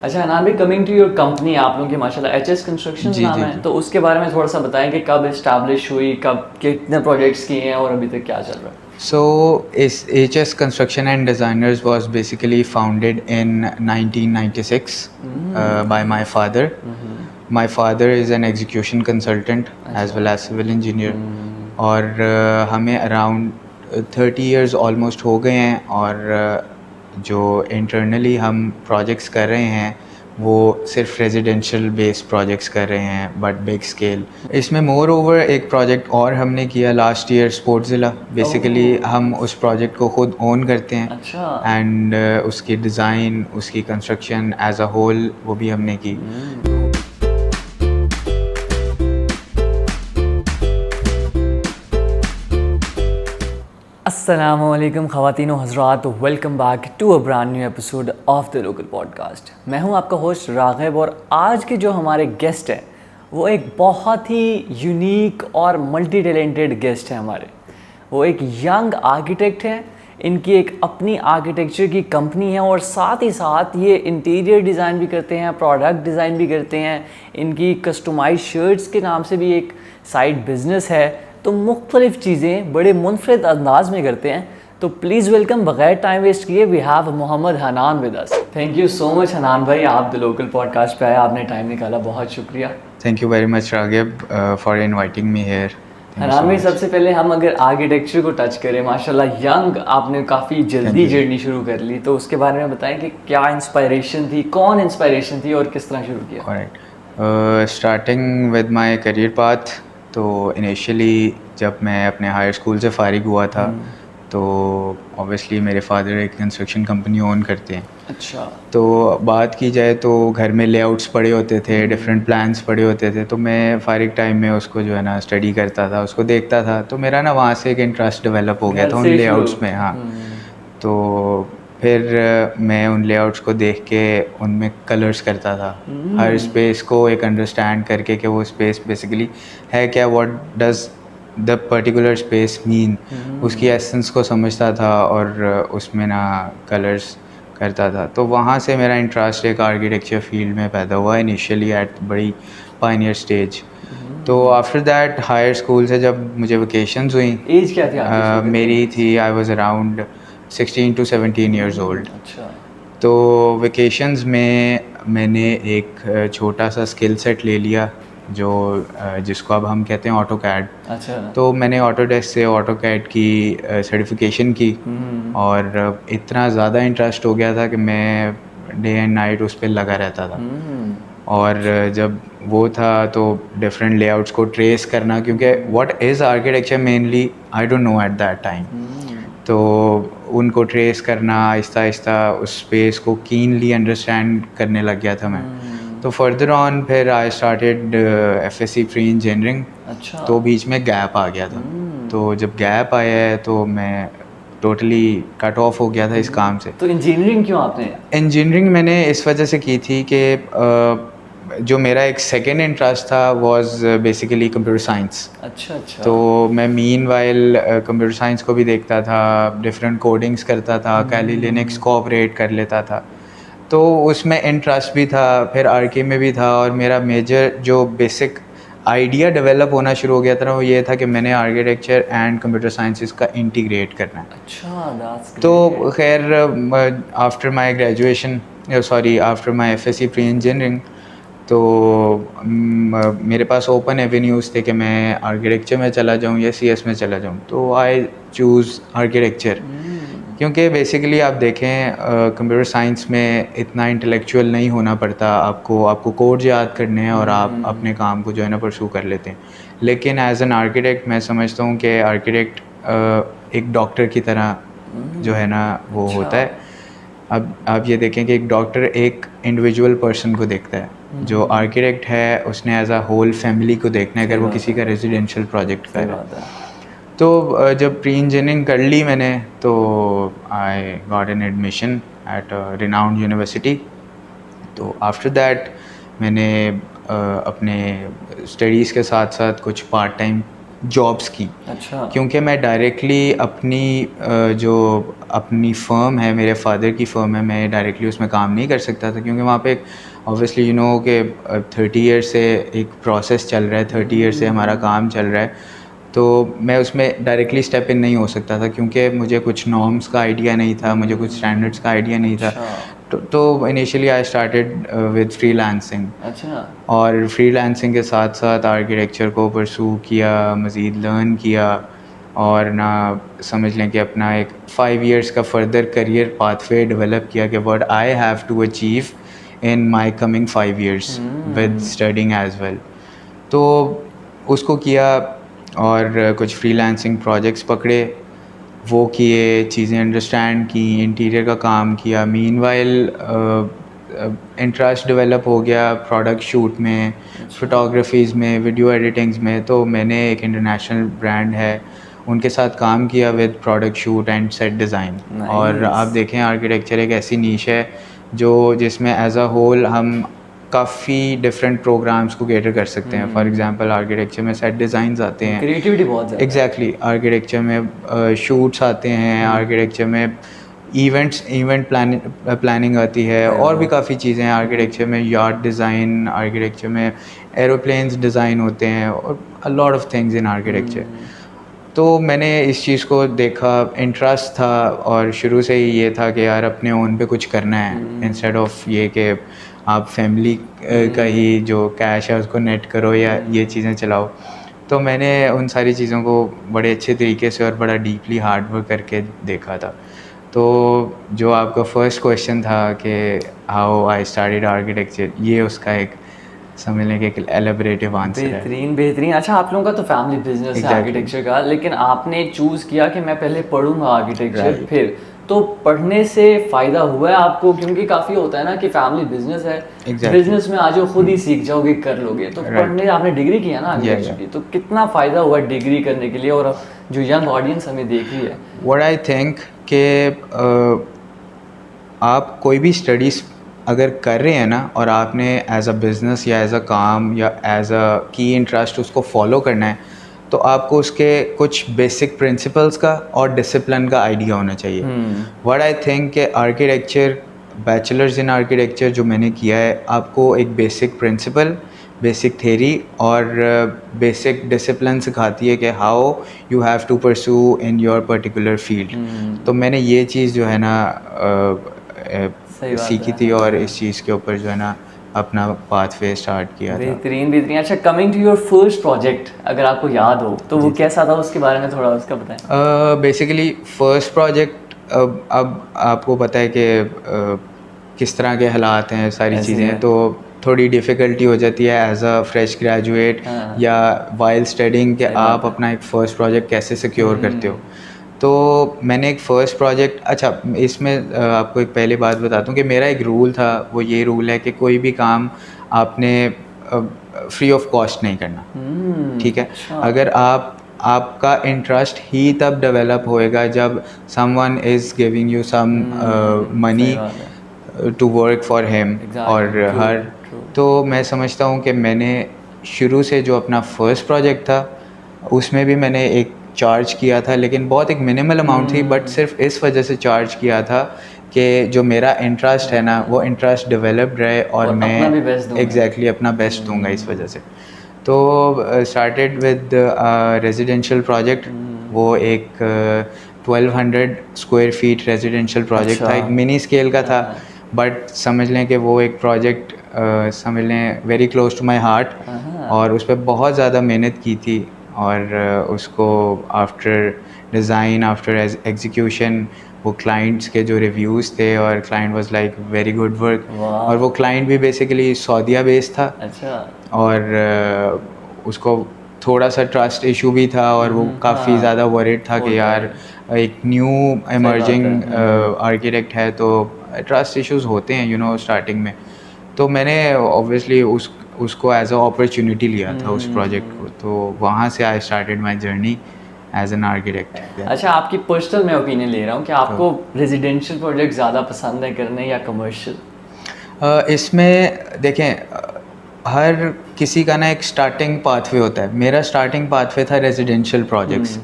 अच्छा हनान भाई, coming to your company, आप लोगों की माशाल्लाह एचएस कंस्ट्रक्शन जी नाम जी है, जी तो उसके बारे में थोड़ा सा बताएं कि कब इस्टेब्लिश हुई, कब कितने प्रोजेक्ट्स किए हैं और अभी तक क्या चल रहा है। So, is HS Construction and Designers was basically founded in 1996 by my father. My father is an execution consultant as अच्छा। well as civil engineer. और हमें around 30 years almost हो गए हैं और जो internally हम projects कर रहे हैं वो सिर्फ रेजिडेंशियल बेस्ड प्रोजेक्ट्स कर रहे हैं बट बिग स्केल। इसमें मोर ओवर एक प्रोजेक्ट और हमने किया लास्ट ईयर, स्पोर्ट्सजिला। बेसिकली ओह हम उस प्रोजेक्ट को खुद ओन करते हैं अच्छा। एंड उसकी डिज़ाइन, उसकी कंस्ट्रक्शन एज अ होल वो भी हमने की। अस्सलामुअलैकुम ख़वातीन व हज़रात, welcome back to a brand new episode of the local podcast. मैं हूं आपका होस्ट राग़िब और आज के जो हमारे गेस्ट हैं वो एक बहुत ही यूनिक और मल्टी टैलेंटेड गेस्ट हैं हमारे। वो एक यंग आर्किटेक्ट हैं, इनकी एक अपनी आर्किटेक्चर की कंपनी है और साथ ही साथ ये इंटीरियर डिज़ाइन भी करते हैं, प्रोडक्ट डिज़ाइन भी करते हैं। इनकी कस्टमाइज शर्ट्स के नाम से भी एक साइड बिज़नेस है, तो मुख्तलिफ़ चीज़ें बड़े मुनफरद अंदाज में करते हैं। तो प्लीज़ वेलकम, बगैर टाइम वेस्ट किए, we have Mohammad Hanan with us. Thank you so much Hanan भाई, आप द लोकल पॉडकास्ट पे आए, आपने टाइम निकाला, बहुत शुक्रिया। Thank you very much Ragib for inviting me here. Hanan भाई, सबसे पहले हम अगर आर्किटेक्चर को टच करें, माशाल्लाह यंग आपने काफ़ी जल्दी जर्नी शुरू कर ली, तो उसके बारे में बताएं कि क्या इंस्पायरेशन थी, कौन इंस्पायरेशन थी और किस तरह शुरू किया। Alright, starting with my career path. तो इनिशियली जब मैं अपने हायर स्कूल से फ़ारिग हुआ था तो ऑब्वियसली मेरे फादर एक कंस्ट्रक्शन कंपनी ओन करते हैं। अच्छा। तो बात की जाए तो घर में लेआउट्स पड़े होते थे, डिफरेंट प्लान्स पड़े होते थे, तो मैं फारिग टाइम में उसको जो है ना स्टडी करता था, उसको देखता था। तो मेरा ना वहाँ से एक इंटरेस्ट डेवलप हो गया घर था उन से शुरू। लेआउट्स में। हाँ। तो फिर मैं उन लेआउट्स को देख के उनमें कलर्स करता था, हर स्पेस को एक अंडरस्टैंड करके कि वो स्पेस बेसिकली है क्या, what does the particular space mean, उसकी एसेंस को समझता था और उसमें ना कलर्स करता था। तो वहाँ से मेरा इंटरेस्ट एक आर्किटेक्चर फील्ड में पैदा हुआ इनिशियली एट बड़ी पायनियर स्टेज। तो आफ्टर दैट हायर स्कूल से जब मुझे वेकेशंस हुई, एज क्या थी आपकी? मेरी थी, I was around 16 to 17 years old. अच्छा। तो वेकेशंस में मैंने एक छोटा सा स्किल सेट ले लिया जो जिसको अब हम कहते हैं ऑटो कैड। अच्छा। तो मैंने ऑटोडेस्क से ऑटो कैड की सर्टिफिकेशन की और इतना ज़्यादा इंटरेस्ट हो गया था कि मैं डे एंड नाइट उस पर लगा रहता था। और जब वो था तो डिफरेंट लेआउट्स को ट्रेस करना, क्योंकि what is architecture mainly I don't know at that time. तो उनको ट्रेस करना, आहिस्ता आहिस्ता उस स्पेस को कीनली अंडरस्टैंड करने लग गया था मैं। तो फर्दर ऑन फिर I started FSc pre engineering. अच्छा। तो बीच में गैप आ गया था। तो जब गैप आया है तो मैं टोटली कट ऑफ हो गया था इस काम से। तो इंजीनियरिंग क्यों आपने? इंजीनियरिंग मैंने इस वजह से की थी कि जो मेरा एक सेकेंड इंटरेस्ट था वाज बेसिकली कंप्यूटर साइंस। अच्छा अच्छा। तो मैं मीन वाइल कंप्यूटर साइंस को भी देखता था, डिफरेंट कोडिंग्स करता था, कैली लिनक्स को ऑपरेट कर लेता था। तो उसमें इंटरेस्ट भी था, फिर आरके में भी था। और मेरा मेजर जो बेसिक आइडिया डेवलप होना शुरू हो गया था वो ये था कि मैंने आर्किटेक्चर एंड कंप्यूटर साइंसेस का इंटीग्रेट करना है। अच्छा, that's तो great. खैर after my graduation, sorry after my FSc pre engineering, तो मेरे पास ओपन एवेन्यूज़ थे कि मैं आर्किटेक्चर में चला जाऊँ या सीएस में चला जाऊँ। तो आई चूज़ आर्किटेक्चर, क्योंकि बेसिकली आप देखें कंप्यूटर साइंस में इतना इंटेलेक्चुअल नहीं होना पड़ता आपको कोड याद करने हैं और आप अपने काम को जो है ना परसू कर लेते हैं। लेकिन एज एन आर्किटेक्ट मैं समझता हूँ कि आर्किटेक्ट एक डॉक्टर की तरह जो है ना वो अच्छा। होता है। अब आप ये देखें कि एक डॉक्टर एक इंडिविजुअल पर्सन को देखता है, जो आर्किटेक्ट है उसने एज अ होल फैमिली को देखना है, अगर वो किसी का रेजिडेंशियल प्रोजेक्ट कर रहा है। तो जब प्री इंजीनियरिंग कर ली मैंने तो आई got an admission eight renowned university. तो आफ्टर दैट मैंने अपने स्टडीज़ के साथ साथ कुछ पार्ट टाइम जॉब्स की। अच्छा। क्योंकि मैं डायरेक्टली अपनी जो अपनी फ़र्म है, मेरे फादर की फ़र्म है, मैं डायरेक्टली उसमें काम नहीं कर सकता था, क्योंकि वहाँ पे ऑब्वियसली यू नो कि 30 ईयर से एक प्रोसेस चल रहा है, 30 ईयर से हमारा काम चल रहा है, तो मैं उसमें डायरेक्टली स्टेप इन नहीं हो सकता था, क्योंकि मुझे कुछ नॉर्म्स का आइडिया नहीं था, मुझे कुछ स्टैंडर्ड्स का आइडिया नहीं था। अच्छा। तो initially I started with freelancing. अच्छा। और फ्रीलांसिंग के साथ साथ आर्किटेक्चर को परसू किया, मज़ीद लर्न किया, और ना समझ लें कि अपना एक 5 इयर्स का फर्दर करियर पाथवे डेवलप किया कि what I have to achieve in my coming 5 years with studying as well. तो उसको किया और कुछ फ्रीलांसिंग प्रोजेक्ट्स पकड़े, वो किए, चीज़ें अंडरस्टैंड की, इंटीरियर का काम किया। मीनवाइल इंटरेस्ट डेवलप हो गया प्रोडक्ट शूट में, फ़ोटोग्राफीज़ में, वीडियो एडिटिंग्स में। तो मैंने एक इंटरनेशनल ब्रांड है, उनके साथ काम किया with product shoot and set design. और आप देखें आर्किटेक्चर एक ऐसी नीश है जो जिसमें एज अ होल हम काफ़ी डिफरेंट प्रोग्राम्स को कैटर कर सकते हैं। फॉर एग्जांपल आर्किटेक्चर में सेट डिज़ाइंस आते हैं, क्रिएटिविटी बहुत ज़्यादा। एग्जैक्टली। आर्किटेक्चर में शूट्स आते हैं, आर्किटेक्चर में इवेंट प्लानिंग आती है, और भी काफ़ी चीज़ें हैं। आर्किटेक्चर में यार्ड डिज़ाइन, आर्किटेक्चर में एरोप्लेन्स डिज़ाइन होते हैं, और a lot of things in architecture. तो मैंने इस चीज़ को देखा, इंटरेस्ट था, और शुरू से ही ये था कि यार अपने ओन पे कुछ करना है, इंस्टेड ऑफ ये कि आप फैमिली का ही जो कैश है उसको नेट करो या ये चीज़ें चलाओ। तो मैंने उन सारी चीज़ों को बड़े अच्छे तरीके से और बड़ा डीपली हार्ड वर्क करके देखा था। तो जो आपका फर्स्ट क्वेश्चन था कि हाउ आई स्टार्टेड आर्किटेक्चर, ये उसका एक समझ लें कि एक एलेबरेटिव आंसर है। बेहतरीन बेहतरीन। अच्छा, आप लोगों का तो फैमिली बिजनेस है आर्किटेक्चर का, लेकिन आपने चूज़ किया कि मैं पहले पढ़ूंगा आर्किटेक्चर, फिर तो पढ़ने से फ़ायदा हुआ है आपको? क्योंकि काफ़ी होता है ना कि फैमिली बिजनेस है, बिजनेस में आ जाओ, खुद ही सीख जाओगे, कर लोगे। तो पढ़ने आपने डिग्री किया ना आर्किटेक्चर की, तो कितना फ़ायदा हुआ डिग्री करने के लिए? और जो यंग ऑडियंस हमें देख रही है, व्हाट आई थिंक कि आप कोई भी स्टडीज़ अगर कर रहे हैं ना, और आपने एज अ बिज़नेस या एज अ काम या एज अ की इंटरेस्ट उसको फॉलो करना है, तो आपको उसके कुछ बेसिक प्रिंसिपल्स का और डिसिप्लिन का आइडिया होना चाहिए। व्हाट आई थिंक कि आर्किटेक्चर, बैचलर्स इन आर्किटेक्चर जो मैंने किया है, आपको एक बेसिक प्रिंसिपल, बेसिक थेरी और बेसिक डिसिप्लिन सिखाती है कि how you have to pursue in your particular field. तो मैंने ये चीज़ जो है ना सीखी थी, और इस चीज़ के ऊपर जो है ना अपना पाथवे स्टार्ट किया था। बेहतरीन बेहतरीन। अच्छा, coming to your first project, अगर आपको याद हो तो वो कैसा था, उसके बारे में थोड़ा उसका बताएं। बेसिकली फर्स्ट प्रोजेक्ट, अब आपको पता है कि किस तरह के हालात हैं, सारी चीज़ें, तो थोड़ी डिफ़िकल्टी हो जाती है एज अ फ्रेश ग्रेजुएट या वाइल स्टडिंग कि आप अपना एक फ़र्स्ट प्रोजेक्ट कैसे सिक्योर करते हो। तो मैंने एक फ़र्स्ट प्रोजेक्ट, अच्छा इसमें आपको एक पहले बात बता दूं कि मेरा एक रूल था, वो ये रूल है कि कोई भी काम आपने फ्री ऑफ कॉस्ट नहीं करना। ठीक है। अच्छा। अगर आपका इंटरेस्ट ही तब डेवलप होएगा जब someone is giving you some money to work for him और हर। तो मैं समझता हूँ कि मैंने शुरू से जो अपना फ़र्स्ट प्रोजेक्ट था उसमें भी मैंने एक चार्ज किया था, लेकिन बहुत एक मिनिमल अमाउंट थी, बट सिर्फ इस वजह से चार्ज किया था कि जो मेरा इंटरेस्ट है ना, वो इंटरेस्ट डेवलप्ड रहे और मैं एग्जैक्टली अपना बेस्ट दूंगा इस वजह से। तो स्टार्टेड विद रेजिडेंशियल प्रोजेक्ट, वो एक 1200 स्क्वायर फीट रेजिडेंशियल प्रोजेक्ट था, एक मिनी स्केल का था, बट समझ लें कि वो एक प्रोजेक्ट समझ लें very close to my heart, और उस पर बहुत ज़्यादा मेहनत की थी। और उसको आफ्टर डिज़ाइन, आफ्टर एग्जीक्यूशन, वो क्लाइंट्स के जो रिव्यूज़ थे, और client was like very good work, और वो क्लाइंट भी बेसिकली सऊदीया बेस्ड था। अच्छा। और उसको थोड़ा सा ट्रस्ट इशू भी था, और वो काफ़ी ज़्यादा वरीड था कि यार एक न्यू एमर्जिंग आर्किटेक्ट है, तो ट्रस्ट इश्यूज होते हैं यू नो स्टार्टिंग में। तो मैंने ऑब्वियसली उसको एज अ अपॉर्चुनिटी लिया था उस प्रोजेक्ट को, तो वहाँ से I started my journey as an architect. अच्छा, आपकी पर्सनल मैं ओपिनियन ले रहा हूँ कि आपको रेजिडेंशियल प्रोजेक्ट ज़्यादा पसंद है करने या कमर्शियल? इसमें देखें, हर किसी का ना एक स्टार्टिंग पाथवे होता है। मेरा स्टार्टिंग पाथवे था रेजिडेंशियल प्रोजेक्ट्स,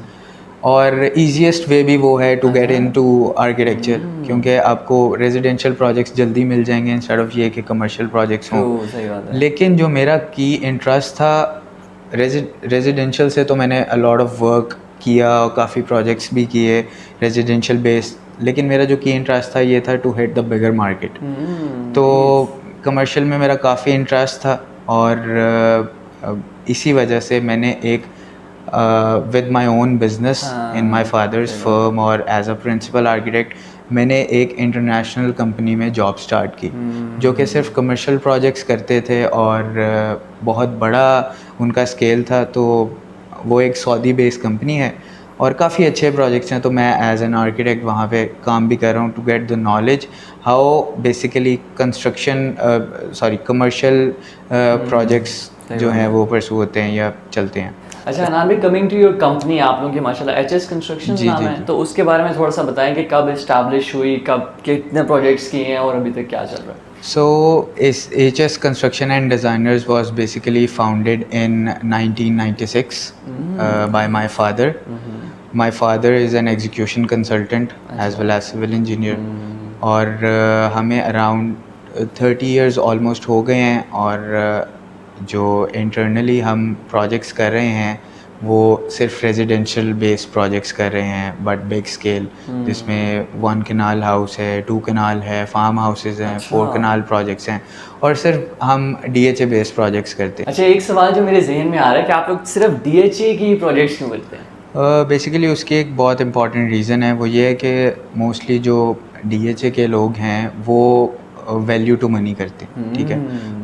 और ईजीएस्ट वे भी वो है टू गेट इनटू आर्किटेक्चर, क्योंकि आपको रेजिडेंशियल प्रोजेक्ट्स जल्दी मिल जाएंगे इंस्टेड ऑफ ये कि कमर्शियल प्रोजेक्ट्स हों। सही बात है। लेकिन जो मेरा की इंटरेस्ट था रेजिडेंशियल से, तो मैंने अ लॉट ऑफ वर्क किया और काफ़ी प्रोजेक्ट्स भी किए रेजिडेंशियल बेस्ड, लेकिन मेरा जो की इंटरेस्ट था ये था to hit the bigger market. तो कमर्शियल में मेरा काफ़ी इंटरेस्ट था, और इसी वजह से मैंने एक with my own business in my father's firm और एज अ प्रिंसिपल आर्किटेक्ट मैंने एक इंटरनेशनल कंपनी में जॉब स्टार्ट की, जो कि सिर्फ कमर्शियल प्रोजेक्ट्स करते थे, और बहुत बड़ा उनका स्केल था। तो वो एक सऊदी बेस्ड कंपनी है और काफ़ी अच्छे प्रोजेक्ट्स हैं। तो मैं एज एन आर्किटेक्ट वहाँ पे काम भी कर रहा हूँ to get the knowledge how basically commercial projects जो हैं वो परसू होते हैं या चलते हैं। अच्छा अनान भाई, कमिंग टू योर कंपनी, आप लोगों की माशाल्लाह एचएस कंस्ट्रक्शन नाम है, तो उसके बारे में थोड़ा सा बताएं कि कब इस्टेब्लिश हुई, कब कितने प्रोजेक्ट्स किए हैं और अभी तक क्या चल रहा है। So, HS Construction and Designers was basically founded in 1996 by my father. My father is an execution consultant as well as civil engineer. और हमें around 30 years almost हो गए हैं, और जो internally हम projects कर रहे हैं वो सिर्फ रेजिडेंशियल बेस्ड प्रोजेक्ट्स कर रहे हैं, बट बिग स्केल, जिसमें 1 कनाल हाउस है, 2 कनाल है, फार्म हाउसेज हैं, 4 कनाल प्रोजेक्ट्स हैं, और सिर्फ हम DHA बेस्ड प्रोजेक्ट्स करते हैं। अच्छा, एक सवाल जो मेरे जहन में आ रहा है कि आप लोग सिर्फ DHA की प्रोजेक्ट्स क्यों करते हैं? बेसिकली उसकी एक बहुत इंपॉर्टेंट रीज़न है, वो ये है कि मोस्टली जो DHA के लोग हैं वो वैल्यू टू मनी करते हैं, ठीक है,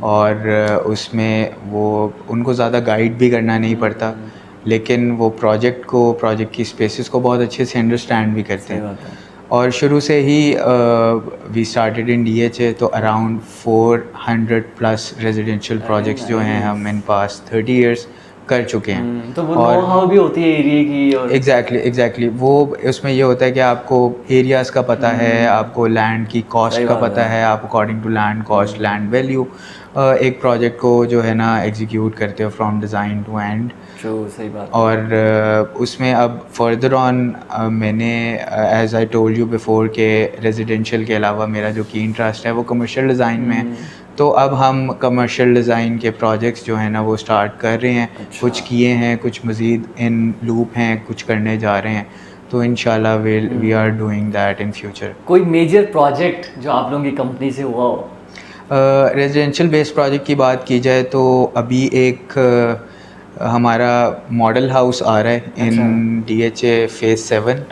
और उसमें वो उनको ज़्यादा गाइड भी करना नहीं पड़ता, लेकिन वो प्रोजेक्ट की स्पेसिस को बहुत अच्छे से अंडरस्टैंड भी करते हैं। और शुरू से ही वी स्टार्टेड इन DHA, तो अराउंड 400 प्लस रेजिडेंशियल प्रोजेक्ट्स जो हैं हम इन पास्ट 30 इयर्स कर चुके हैं। तो वो नो-हाउ भी होती है एरिया की, और एग्जैक्टली वो उसमें ये होता है कि आपको एरियाज़ का पता है, आपको लैंड की कॉस्ट का पता है, आप according to land cost, land value एक प्रोजेक्ट को जो है ना एग्जीक्यूट करते हो फ्रॉम डिज़ाइन टू एंड। सही बात। और उसमें अब फर्दर ऑन मैंने as I told you before के रेजिडेंशियल के अलावा मेरा जो की इंटरेस्ट है वो कमर्शियल डिज़ाइन में है। तो अब हम कमर्शियल डिज़ाइन के प्रोजेक्ट्स जो है ना वो स्टार्ट कर रहे हैं। अच्छा। कुछ किए हैं, कुछ मज़ीद इन लूप हैं, कुछ करने जा रहे हैं, तो इंशाल्लाह we are doing that in future. कोई मेजर प्रोजेक्ट जो आप लोगों की कंपनी से हुआ हो? रेजिडेंशियल बेस्ड प्रोजेक्ट की बात की जाए तो अभी एक हमारा मॉडल हाउस आ रहा है in DHA phase 7,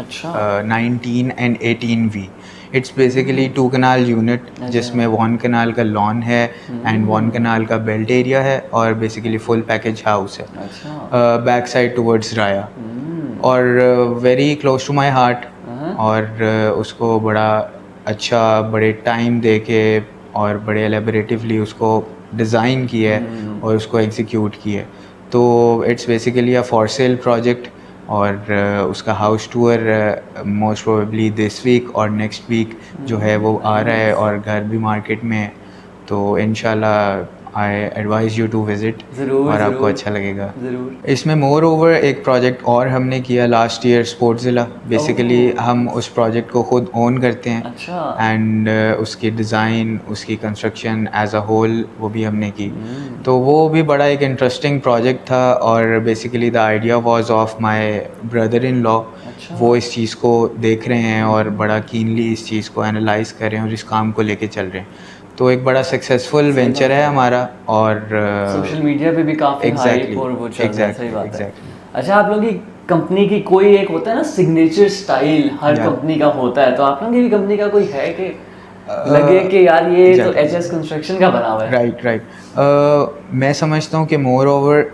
19 and 18V। It's basically 2 kanal unit, जिसमें 1 कनाल का लॉन है एंड 1 कनाल का बेल्ट एरिया है, और बेसिकली फुल पैकेज हाउस है बैक साइड टुवर्ड्स राया, और very close to my heart. और उसको बड़ा अच्छा बड़े टाइम दे के और बड़े एलेबरेटिवली उसको डिज़ाइन किया है और उसको एग्जीक्यूट किया है। तो it's basically a for sale project, और उसका house tour most probably this week और नेक्स्ट वीक जो है वो आ रहा है, और घर भी मार्केट में है। तो इंशाल्लाह आई एडवाइज़ यू टू विज़िट, और आपको अच्छा लगेगा ज़रूर। इसमें मोर ओवर एक प्रोजेक्ट और हमने किया लास्ट ईयर, स्पोर्ट्ज़िला। बेसिकली हम उस प्रोजेक्ट को खुद ओन करते हैं, एंड उसकी डिज़ाइन, उसकी कंस्ट्रक्शन एज अ होल वो भी हमने की। तो वो भी बड़ा एक इंटरेस्टिंग प्रोजेक्ट था, और basically the idea was of my brother in law. वो इस चीज़ को देख रहे हैं और बड़ा कीनली इस चीज़ को एनालाइज कर रहे हैं और इस काम को लेके चल रहे हैं। तो एक बड़ा सक्सेसफुल वेंचर है हमारा, और सोशल मीडिया पे भी काफ़ी हाइप और वो चल रहा है। सही बात है। अच्छा, आप लोगों की कंपनी की कोई एक होता है ना सिग्नेचर स्टाइल, हर कंपनी का होता है, तो आप लोगों की भी कंपनी का कोई है कि लगे कि यार ये तो HS कंस्ट्रक्शन का बना हुआ है? राइट। मैं समझता हूँ कि मोर ओवर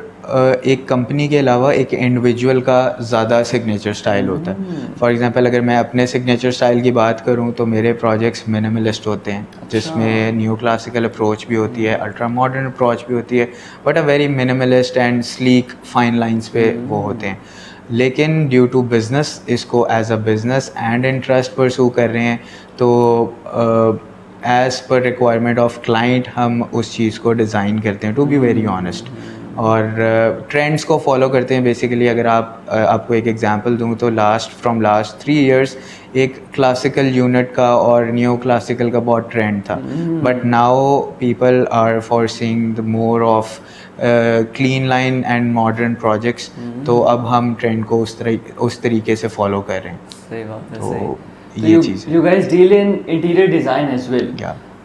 एक कंपनी के अलावा एक इंडिविजुअल का ज़्यादा सिग्नेचर स्टाइल होता है। फॉर एग्जांपल अगर मैं अपने सिग्नेचर स्टाइल की बात करूं तो मेरे प्रोजेक्ट्स मिनिमलिस्ट होते हैं, जिसमें न्यू क्लासिकल अप्रोच भी होती है, अल्ट्रा मॉडर्न अप्रोच भी होती है, but a very minimalist and sleek fine lines पे वो होते हैं। लेकिन ड्यू टू बिज़नेस इसको as a business and interest pursue कर रहे हैं, तो as per requirement of client हम उस चीज़ को डिज़ाइन करते हैं, टू बी वेरी ऑनेस्ट। और ट्रेंड्स को फॉलो करते हैं बेसिकली। अगर आपको एक एग्जांपल दूं तो फ्रॉम लास्ट 3 इयर्स एक क्लासिकल यूनिट का और न्यू क्लासिकल का बहुत ट्रेंड था, but now people are forcing the more of clean line and modern projects. तो अब हम ट्रेंड को उस तरीके से फॉलो कर रहे हैं। सही बात है, तो सही। ये चीज़ है। You guys deal in interior design as well.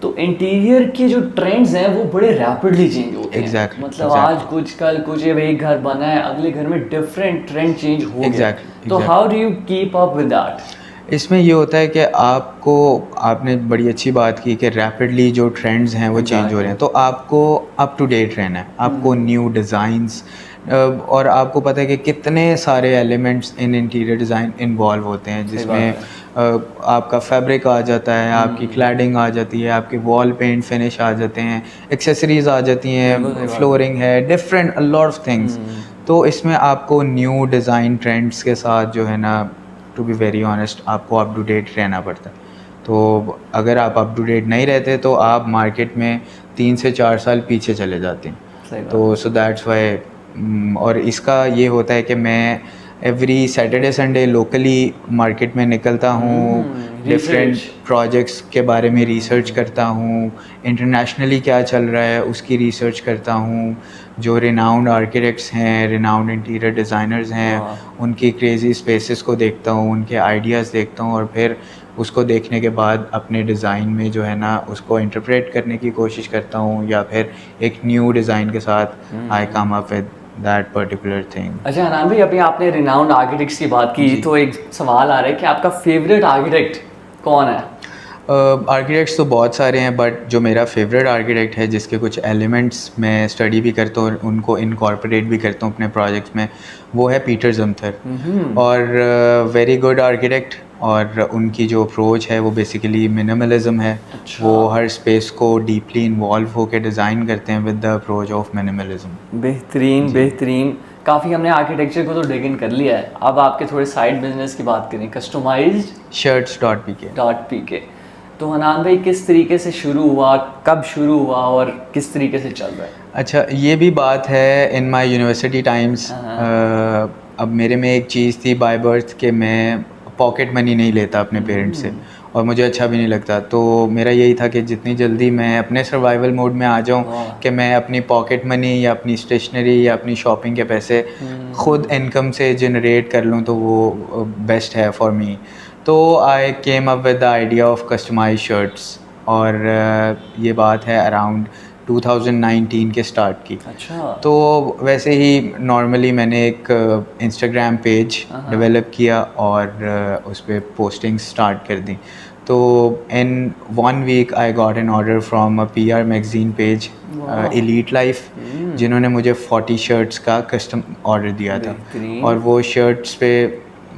तो इंटीरियर के जो ट्रेंड्स हैं वो बड़े रैपिडली चेंज होते हैं। मतलब आज कुछ कल कुछ, एक घर बना है, अगले घर में डिफरेंट ट्रेंड चेंज हो गया। तो how do you keep up with that? इसमें ये होता है कि आपने बड़ी अच्छी बात की कि रैपिडली जो ट्रेंड्स हैं वो चेंज हो रहे हैं, तो आपको अप टू डेट रहना है, आपको न्यू डिज़ाइंस, और आपको पता है कि कितने सारे elements in interior design involve होते हैं, जिसमें आपका फैब्रिक आ जाता है, आपकी क्लैडिंग आ जाती है, आपके वॉल पेंट फिनिश आ जाते हैं, एक्सेसरीज आ जाती हैं, फ्लोरिंग है, different a lot of things. तो इसमें आपको न्यू डिज़ाइन ट्रेंड्स के साथ जो है ना, टू बी वेरी ऑनेस्ट, आपको अप टू डेट रहना पड़ता है। तो अगर आप अप टू डेट नहीं रहते तो आप मार्केट में 3 से 4 साल पीछे चले जाते हैं। तो सो दैट्स वाई। और इसका ये होता है कि मैं every Saturday Sunday locally market में निकलता हूँ, डिफरेंट प्रोजेक्ट्स के बारे में रिसर्च करता हूँ, इंटरनेशनली क्या चल रहा है उसकी रिसर्च करता हूँ, जो रिनाउंड आर्किटेक्ट्स हैं, रिनाउंड इंटीरियर डिज़ाइनर्स हैं, उनकी क्रेज़ी स्पेसेस को देखता हूँ, उनके आइडियाज़ देखता हूँ, और फिर उसको देखने के बाद अपने डिज़ाइन में जो है ना उसको इंटरप्रेट करने की कोशिश करता हूँ, या फिर एक न्यू डिज़ाइन के साथ I come up with that particular thing. अच्छा हनान भाई, अभी आपने रिनाउंड आर्किटेक्ट्स की बात की, तो एक सवाल आ रहा है कि आपका फेवरेट आर्किटेक्ट कौन है? आर्किटेक्ट्स तो बहुत सारे हैं, बट जो मेरा फेवरेट आर्किटेक्ट है जिसके कुछ एलिमेंट्स मैं स्टडी भी करता हूँ, उनको इनकॉर्पोरेट भी करता हूँ अपने प्रोजेक्ट्स में, वो है पीटर ज़मथर। और वेरी गुड आर्किटेक्ट, और उनकी जो अप्रोच है वो बेसिकली मिनिमलिज्म है। अच्छा। वो हर स्पेस को डीपली इन्वॉल्व होकर डिज़ाइन करते हैं with the approach of minimalism. बेहतरीन बेहतरीन। काफ़ी हमने आर्किटेक्चर को तो डिग इन कर लिया है, अब आपके थोड़े साइड बिजनेस की बात करें, कस्टमाइज्ड shirts.pk। तो हनान भाई किस तरीके से शुरू हुआ, कब शुरू हुआ और किस तरीके से चल रहा है? अच्छा, ये भी बात है इन माय यूनिवर्सिटी टाइम्स। अब मेरे में एक चीज़ थी बाय बर्थ कि मैं पॉकेट मनी नहीं लेता अपने पेरेंट्स से, और मुझे अच्छा भी नहीं लगता। तो मेरा यही था कि जितनी जल्दी मैं अपने सर्वाइवल मोड में आ जाऊं कि मैं अपनी पॉकेट मनी या अपनी स्टेशनरी या अपनी शॉपिंग के पैसे खुद इनकम से जनरेट कर लूं, तो वो बेस्ट है फॉर मी। तो I came up with the idea of customise shirts, और ये बात है अराउंड 2019 के स्टार्ट की। अच्छा। तो वैसे ही नॉर्मली मैंने एक इंस्टाग्राम पेज डेवलप किया और उस पर पोस्टिंग स्टार्ट कर दी। तो in 1 week I got an order from a PR magazine page, elite life, जिन्होंने मुझे 40 शर्ट्स का कस्टम ऑर्डर दिया था। और वो शर्ट्स पे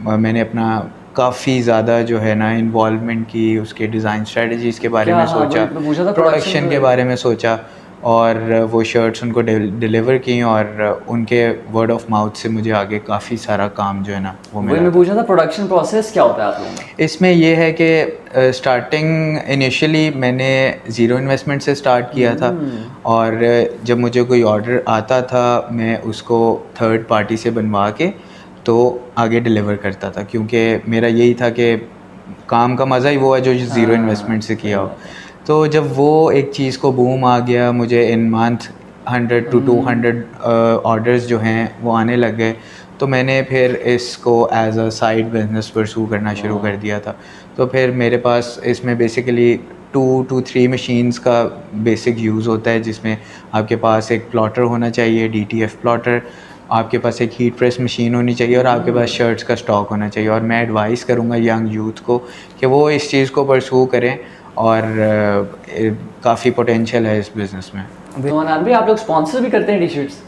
मैंने अपना काफ़ी ज़्यादा जो है ना इन्वॉल्वमेंट की, उसके डिज़ाइन स्ट्रेटजीज़ के बारे में सोचा, प्रोडक्शन के बारे में सोचा, और वो शर्ट्स उनको डिलीवर की, और उनके वर्ड ऑफ माउथ से मुझे आगे काफ़ी सारा काम जो है ना वो मिला। मैं पूछा था प्रोडक्शन प्रोसेस क्या होता है आप लोगों का? इसमें ये है कि स्टार्टिंग इनिशियली मैंने ज़ीरो इन्वेस्टमेंट से स्टार्ट किया था, और जब मुझे कोई ऑर्डर आता था मैं उसको थर्ड पार्टी से बनवा के तो आगे डिलीवर करता था, क्योंकि मेरा यही था कि काम का मज़ा ही वो है जो ज़ीरो इन्वेस्टमेंट से किया हो। तो जब वो एक चीज़ को बूम आ गया, मुझे इन मंथ 100 to 200 ऑर्डर्स जो हैं वो आने लग गए, तो मैंने फिर इसको एज अ साइड बिजनेस परसू करना शुरू कर दिया था। तो फिर मेरे पास इसमें बेसिकली 2 to 3 मशीन्स का बेसिक यूज़ होता है, जिसमें आपके पास एक प्लॉटर होना चाहिए, DTF प्लॉटर, आपके पास एक हीट प्रेस मशीन होनी चाहिए, और आपके पास शर्ट्स का स्टॉक होना चाहिए। और मैं एडवाइस करूँगा यंग यूथ को कि वो इस चीज़ को परसू करें, और काफ़ी पोटेंशियल है इस बिज़नेस में। तो अनान भाई आप लोग स्पॉन्सर भी करते हैं टी-शर्ट्स?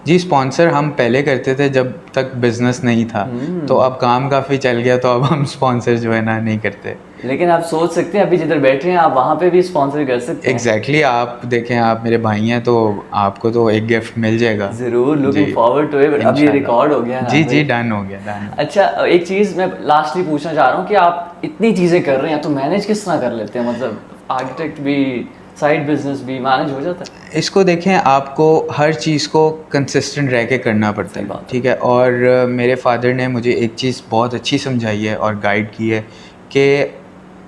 जी, स्पॉन्सर हम पहले करते थे जब तक बिज़नेस नहीं था, तो अब काम काफ़ी चल गया, तो अब हम स्पॉन्सर जो है ना नहीं करते। लेकिन आप सोच सकते हैं अभी जिधर बैठे हैं आप वहाँ पे भी स्पॉन्सर कर सकते हैं। एग्जैक्टली, आप देखें, आप मेरे भाई हैं तो आपको तो एक गिफ्ट मिल जाएगा। ज़रूर, लुकिंग फॉरवर्ड टू इट। अब ये रिकॉर्ड हो गया ना? जी, डन हो गया, डन। अच्छा, एक चीज़ मैं लास्टली पूछना चाह रहा हूँ कि आप इतनी चीज़ें कर रहे हैं तो मैनेज किस तरह कर लेते हैं? मतलब आर्किटेक्ट भी, साइड बिजनेस भी मैनेज हो जाता है? इसको देखें, आपको हर चीज़ को कंसिस्टेंट रह के करना पड़ता सही है, बात है। ठीक है। और मेरे फादर ने मुझे एक चीज़ बहुत अच्छी समझाई है और गाइड की है कि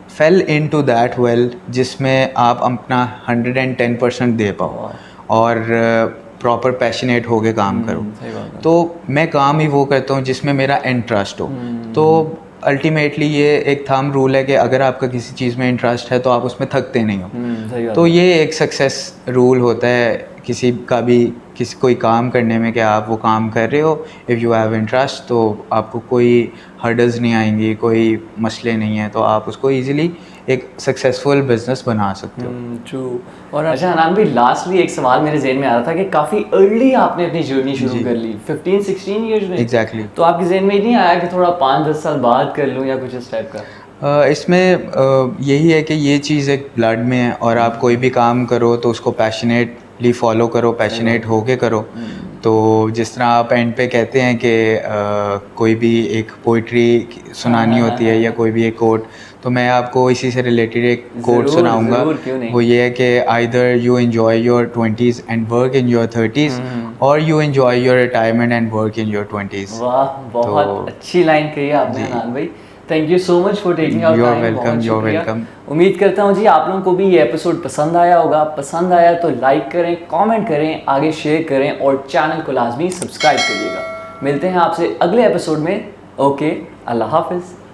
फेल इनटू दैट वेल जिसमें आप अपना 110% दे पाओ और प्रॉपर पैशनेट होके काम करो। सही बात है। तो मैं काम ही वो करता हूँ जिसमें मेरा इंटरेस्ट हो। तो अल्टीमेटली ये एक थंब रूल है कि अगर आपका किसी चीज़ में इंटरेस्ट है तो आप उसमें थकते नहीं हो। सही बात तो है। ये एक सक्सेस रूल होता है किसी का भी, किसी कोई काम करने में, कि आप वो काम कर रहे हो, इफ़ यू हैव इंटरेस्ट तो आपको कोई हर्डल्स नहीं आएंगी, कोई मसले नहीं हैं, तो आप उसको इजीली एक सक्सेसफुल बिजनेस बना सकते हो। ट्रू। और अच्छा हनान भाई, लास्टली एक सवाल मेरे जहन में आ रहा था कि काफ़ी अर्ली आपने अपनी जर्नी शुरू कर ली, 15-16 ईयर्स में। एग्जैक्टली। तो आपके जहन में नहीं आया कि थोड़ा 5-10 साल बाद कर लूँ या कुछ इस टाइप का? इसमें यही है कि ये चीज़ एक ब्लड में है और आप कोई भी काम करो तो उसको पैशनेटली फॉलो करो, पैशनेट होके करो। तो जिस तरह आप एंड पे कहते हैं कि कोई भी एक पोइट्री सुनानी होती है या कोई भी एक कोट, तो मैं आपको इसी से रिलेटेड एक कोट सुनाऊंगा। वो ये है कि either you enjoy your 20s and work in your 30s और you enjoy your retirement and work in your 20s। वाह, बहुत अच्छी लाइन कही आपने हनान भाई। Thank you so much for taking our time. Welcome, you're welcome। उम्मीद करता हूँ जी आप लोगों को भी ये एपिसोड पसंद आया होगा। पसंद आया तो लाइक करें, कमेंट करें, आगे शेयर करें और चैनल को लाजमी सब्सक्राइब करिएगा। मिलते हैं आपसे अगले एपिसोड में। ओके, अल्लाह हाफिज़।